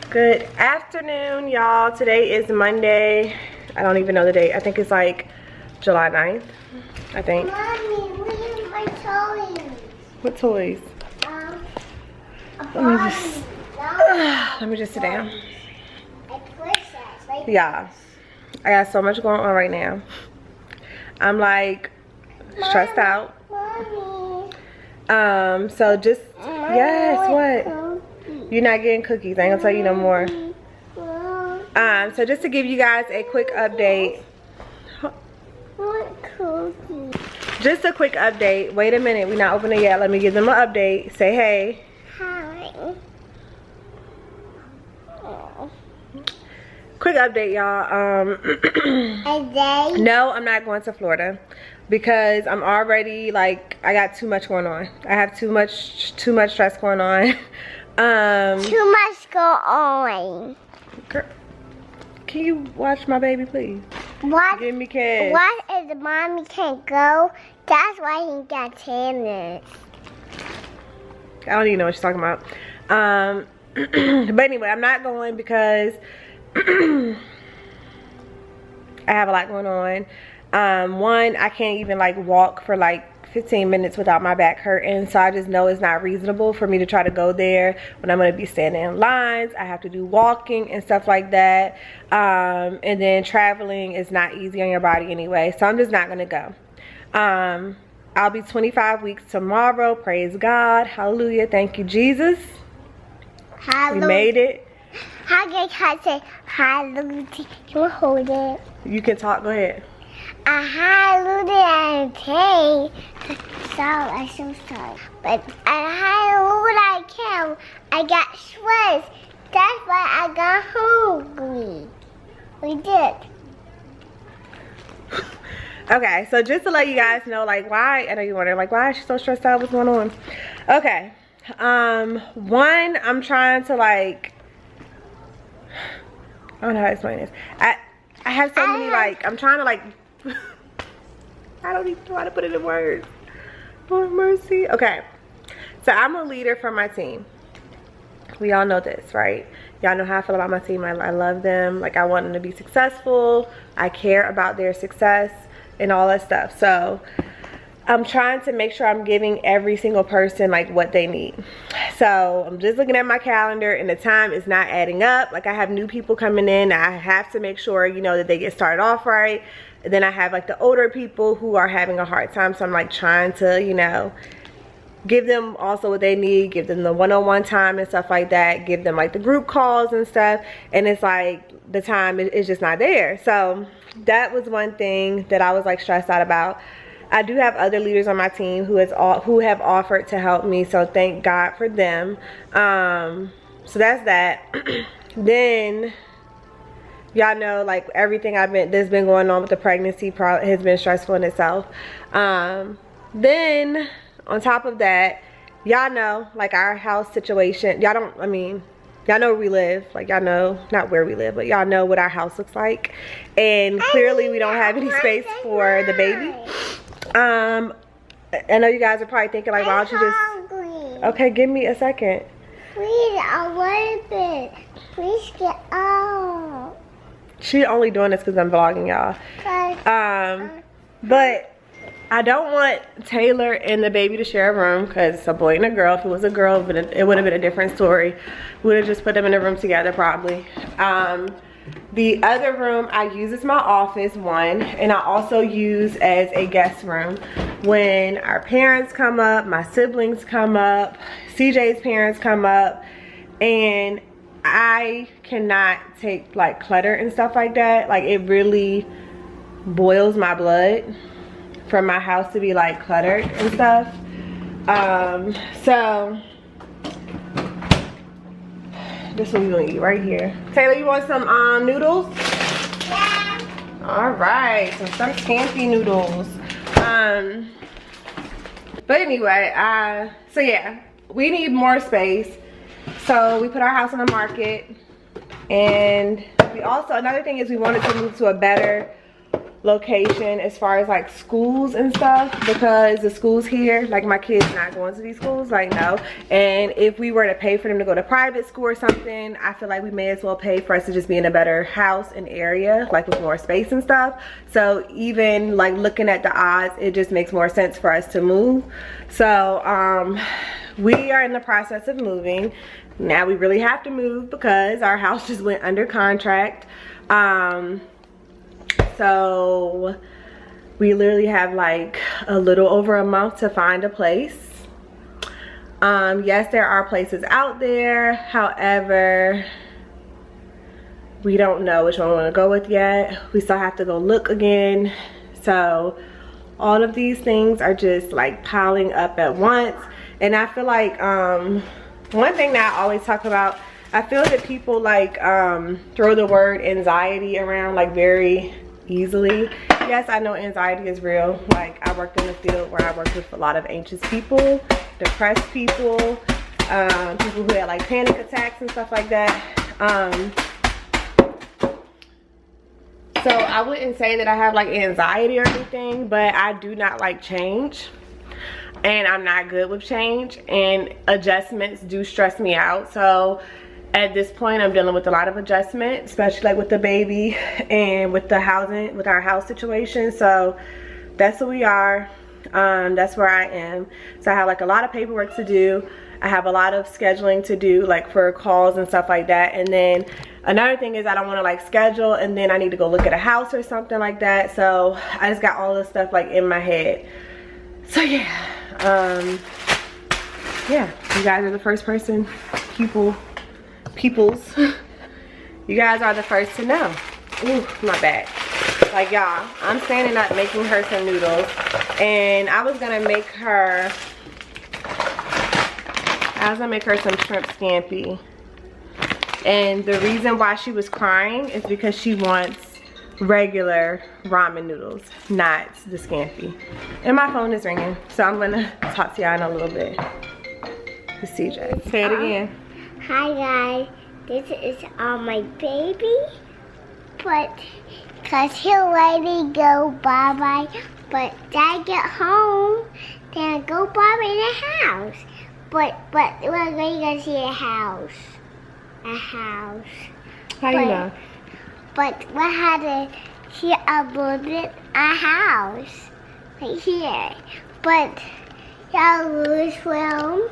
Good afternoon, y'all. Today is Monday. I don't even know the date. I think it's like July 9th, I think. Mommy, where's my toys? What toys? Let me just sit down. Yeah, I got so much going on right now. I'm like stressed out. Mommy. So just, yes, what? You're not getting cookies. I ain't gonna tell you no more. So just to give you guys a quick update. What cookie? Just a quick update. Wait a minute, we're not open it yet. Let me give them an update. Say hey. Hi. Quick update, y'all. A day? No, I'm not going to Florida because I'm already like I got too much going on. I have too much stress going on. Too much go on. Girl, can you watch my baby, please? What? Give me kiss. What if the mommy can't go? That's why he got tennis. I don't even know what she's talking about. But anyway, I'm not going because I have a lot going on. One, I can't even like walk for like 15 minutes without my back hurting, so I just know it's not reasonable for me to try to go there when I'm going to be standing in lines. I have to do walking and stuff like that, and then traveling is not easy on your body anyway, so I'm just not going to go. I'll be 25 weeks tomorrow. Praise God. Hallelujah. Thank you, Jesus. Hallelujah. We made it. How can I say hallelujah? Can you hold it? You can talk. Go ahead. A hallelujah and sorry, I'm so sorry. But a hallelujah I can. I got stressed. That's why I got hungry. We did. Okay, so just to let you guys know, like, why, I know you're wondering, like, why is she so stressed out? What's going on? Okay. One, I'm trying to, like, I don't know how to explain this. I have so many, like, I'm trying to, like, I don't even know how to put it in words. Lord mercy. Okay. So I'm a leader for my team. We all know this, right? Y'all know how I feel about my team. I love them. Like, I want them to be successful. I care about their success and all that stuff. So I'm trying to make sure I'm giving every single person like what they need. So I'm just looking at my calendar and the time is not adding up. Like, I have new people coming in. I have to make sure, you know, that they get started off right. And then I have like the older people who are having a hard time. So I'm like trying to, you know, give them also what they need, give them the one-on-one time and stuff like that, give them like the group calls and stuff, and it's like the time is just not there. So that was one thing that I was like stressed out about. I do have other leaders on my team who have offered to help me, so thank God for them. So that's that. Then y'all know, like, everything that's been going on with the pregnancy has been stressful in itself. Then on top of that, y'all know, like, our house situation. Y'all know where we live. Like, y'all know, not where we live, but y'all know what our house looks like. And clearly we don't have any space for the baby. I know you guys are probably thinking, like, why don't you just... Hungry. Okay, give me a second. Please, a little bit. Please get out. She's only doing this because I'm vlogging, y'all. But I don't want Taylor and the baby to share a room because it's a boy and a girl. If it was a girl, it would have been a different story. We would have just put them in a room together probably. The other room I use as my office, one, and I also use as a guest room. When our parents come up, my siblings come up, CJ's parents come up, and I cannot take like clutter and stuff like that. Like, it really boils my blood for my house to be like cluttered and stuff. So this is what we're gonna eat right here. Taylor, you want some noodles? Yeah. All right, so some scampi noodles. But anyway, so yeah, we need more space. So we put our house on the market, and we also, another thing is we wanted to move to a better location as far as like schools and stuff, because the schools here, like my kids not going to these schools, like no. And if we were to pay for them to go to private school or something, I feel like we may as well pay for us to just be in a better house and area, like with more space and stuff. So even like looking at the odds, it just makes more sense for us to move. So we are in the process of moving. Now we really have to move because our house just went under contract. So we literally have like a little over a month to find a place. Yes, there are places out there. However, we don't know which one we want to go with yet. We still have to go look again. So all of these things are just like piling up at once. And I feel like one thing that I always talk about, I feel that people like throw the word anxiety around like very easily. Yes, I know anxiety is real. Like I worked in the field where I worked with a lot of anxious people, depressed people, people who had like panic attacks and stuff like that. So I wouldn't say that I have like anxiety or anything, but I do not like change. And I'm not good with change, and adjustments do stress me out. So at this point I'm dealing with a lot of adjustment, especially like with the baby and with the housing, with our house situation. So that's who we are. That's where I am. So I have like a lot of paperwork to do. I have a lot of scheduling to do, like for calls and stuff like that. And then another thing is I don't want to like schedule and then I need to go look at a house or something like that. So I just got all this stuff like in my head. So yeah, yeah, you guys are the first person, peoples, you guys are the first to know. Ooh, my back. Like y'all, I'm standing up making her some noodles, and I was gonna make her some shrimp scampi. And the reason why she was crying is because she wants regular ramen noodles, not the scampi. And my phone is ringing, so I'm gonna talk to y'all in a little bit. To CJ. Say it again. Hi guys, this is my baby, but cause he'll let me go bye-bye, but Dad get home, then I go bye-bye in the house. But we're going to see a house. How you know? But we had to see a house right here. But y'all lose film.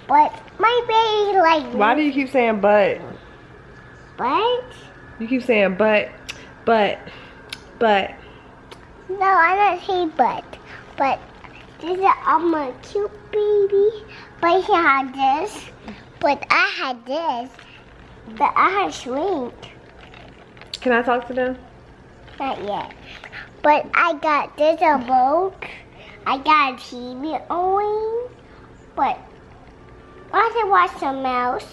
But my baby like. Why do you keep saying but? But? You keep saying but. No, I don't say but. But this is my cute baby. But he had this. But I had this. But I had shrink. Can I talk to them? Not yet. But I got this a book. I got a TV on. But I want to watch some else.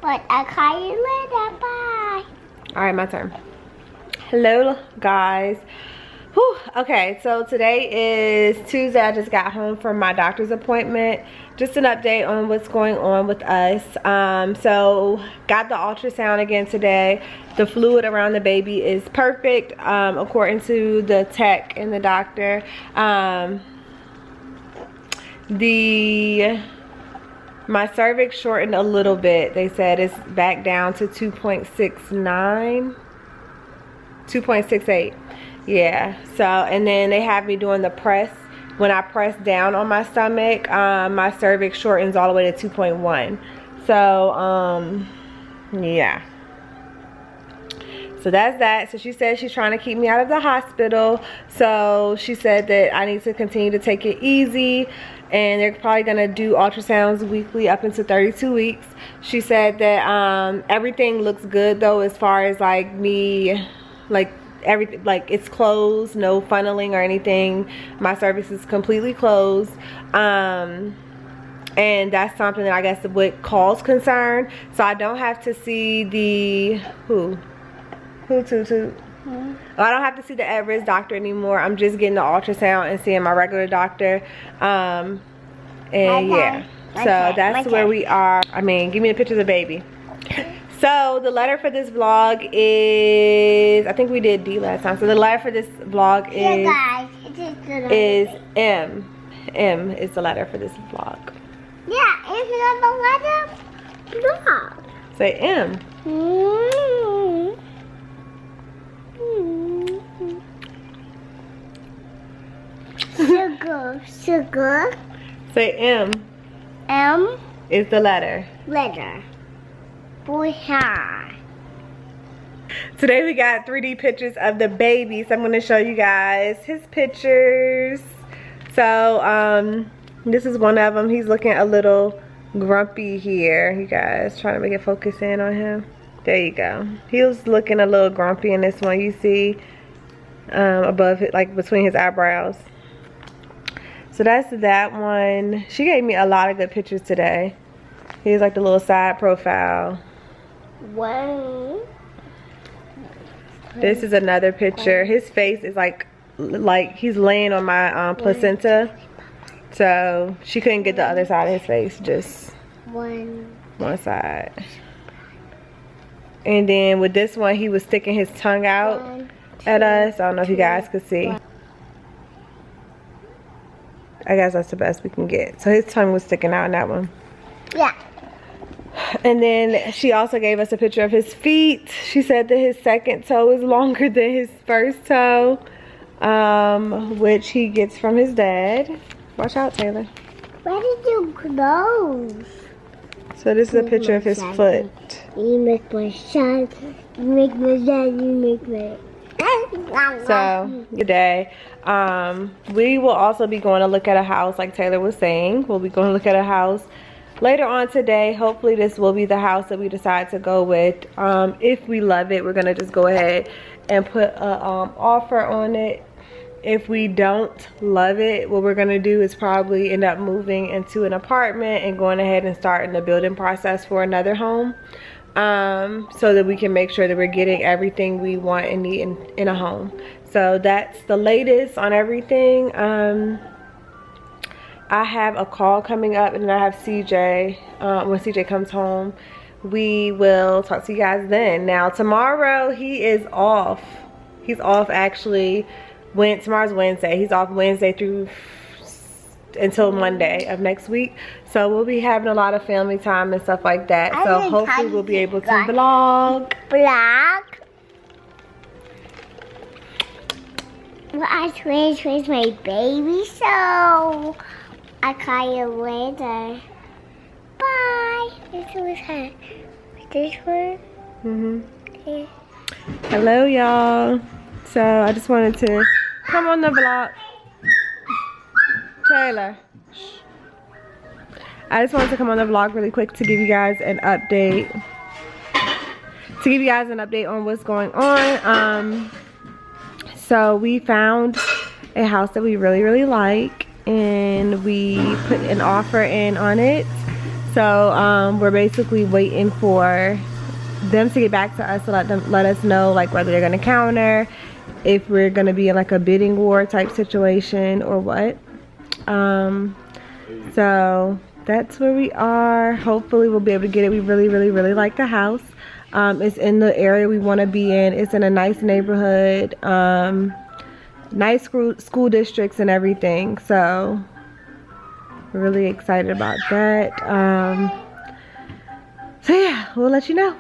But I call you later. Bye. Alright, my turn. Hello guys. Whew. Okay, so today is Tuesday. I just got home from my doctor's appointment. Just an update on what's going on with us. So got the ultrasound again today. The fluid around the baby is perfect, according to the tech and the doctor. My cervix shortened a little bit. They said it's back down to 2.69, 2.68. Yeah, so, and then they have me doing the press. When I press down on my stomach, my cervix shortens all the way to 2.1. So, yeah. So that's that. So she said she's trying to keep me out of the hospital. So she said that I need to continue to take it easy. And they're probably going to do ultrasounds weekly up until 32 weeks. She said that everything looks good though, as far as like me, like, everything, like it's closed, no funneling or anything. My cervix is completely closed, and that's something that I guess would cause concern. So I don't have to see the I don't have to see the at-risk doctor anymore. I'm just getting the ultrasound and seeing my regular doctor, and yeah, so that's where we are. I mean, give me the picture of the baby. So the letter for this vlog is, I think we did D last time. So the letter for this vlog is, guys, is M. M is the letter for this vlog. Yeah, it's the letter vlog. Say M. Sugar, sugar. Say M. M. Is the letter. Letter. Boy, hi. Today we got 3D pictures of the baby, so I'm going to show you guys his pictures. So this is one of them. He's looking a little grumpy here. You guys, trying to make it focus in on him. There you go. He was looking a little grumpy in this one. You see above it, like between his eyebrows. So that's that one. She gave me a lot of good pictures today. Here's like the little side profile. One. This is another picture. His face is like he's laying on my placenta. So she couldn't get the other side of his face, just one side. And then with this one, he was sticking his tongue out at us. I don't know if you guys could see. I guess that's the best we can get. So his tongue was sticking out in that one. Yeah. And then she also gave us a picture of his feet. She said that his second toe is longer than his first toe, which he gets from his dad. Watch out, Taylor. Where did you close? So this is a picture of his foot. You make my son. You make my dad. You make my... So today we will also be going to look at a house, like Taylor was saying. We'll be going to look at a house later on today. Hopefully this will be the house that we decide to go with. If we love it, we're gonna just go ahead and put an offer on it. If we don't love it, what we're gonna do is probably end up moving into an apartment and going ahead and starting the building process for another home, so that we can make sure that we're getting everything we want and need in a home. So that's the latest on everything. I have a call coming up, and then I have CJ. When CJ comes home, we will talk to you guys then. Now tomorrow he is off. He's off actually. Tomorrow's Wednesday. He's off Wednesday through until Monday of next week. So we'll be having a lot of family time and stuff like that. So hopefully we'll be able to vlog. Well, I switched with my baby, so I'll call you later. Bye. This was her. This one? Okay. Hello, y'all. So I just wanted to come on the vlog. Taylor. I just wanted to come on the vlog really quick to give you guys an update. On what's going on. So we found a house that we really like, and we put an offer in on it. So we're basically waiting for them to get back to us to let us know like whether they're gonna counter, if we're gonna be in like a bidding war type situation or what. So that's where we are. Hopefully we'll be able to get it. We really like the house. It's in the area we want to be in. It's in a nice neighborhood, nice school districts and everything. So we're really excited about that. So yeah, we'll let you know.